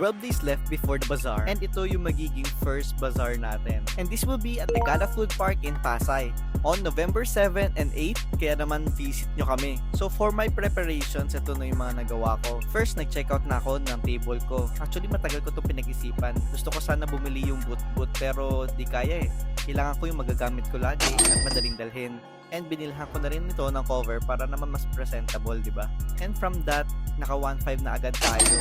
12 days left before the bazaar and ito yung magiging first bazaar natin. And this will be at the Gala Food Park in Pasay on November 7 and 8, kaya naman visit nyo kami. So for my preparations, ito na yung mga nagawa ko. First, nag-check out na ako ng table ko. Actually, matagal ko ito pinag-isipan. Gusto ko sana bumili yung boot pero di kaya eh. Kailangan ko yung magagamit ko lagi at madaling dalhin. And binilhan ko na rin ito ng cover para naman mas presentable, di ba? And from that, naka 1.5 na agad tayo.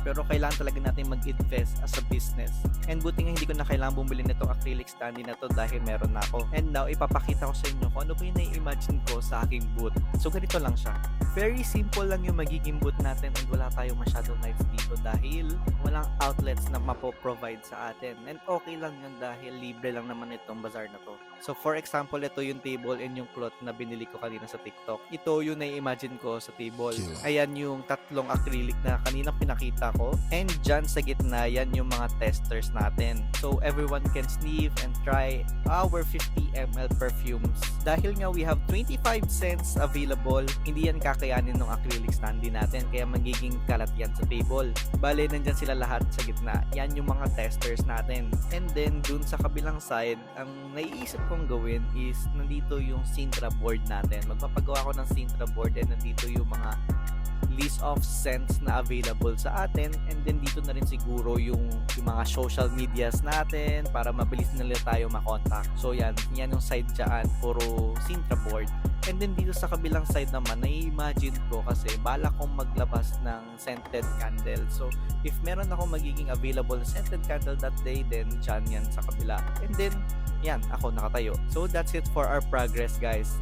Pero kailangan talaga natin mag-invest as a business. And buti nga hindi ko na kailangan bumili nitong acrylic standee na to dahil meron na ako. And now, ipapakita ko sa inyo kung ano ba yung nai-imagine ko sa aking booth. So, ganito lang siya. Very simple lang yung magiging booth natin and wala tayong masyadong lights dito dahil walang outlets na mapo-provide sa atin. And okay lang yun dahil libre lang naman itong bazaar na to. So, for example, ito yung table and yung cloth na binili ko kanina sa TikTok. Ito yung nai-imagine ko sa table. Ayan yung tatlong acrylic na kanina pinakita ko. And dyan sa gitna, yan yung mga testers natin. So, everyone can sniff and try our 50 ml perfumes. Dahil nga we have 25 cents available, hindi yan kakayanin ng acrylic standee natin. Kaya magiging kalat yan sa table. Bale, nandyan sila lahat sa gitna. Yan yung mga testers natin. And then, dun sa kabilang side, ang naiisip kong gawin is nandito yung Sintra board natin. Magpapagawa ko ng Sintra board and nandito yung mga list of scents na available sa atin, and then dito na rin siguro yung mga social medias natin para mabilis nila tayo makontak. So yan yung side dyan, puro Sintra board. And then dito sa kabilang side naman, nai-imagine ko kasi bala kong maglabas ng scented candle. So if meron ako magiging available na scented candle that day, then dyan yan sa kabila. And then yan, ako nakatayo. So that's it for our progress, guys.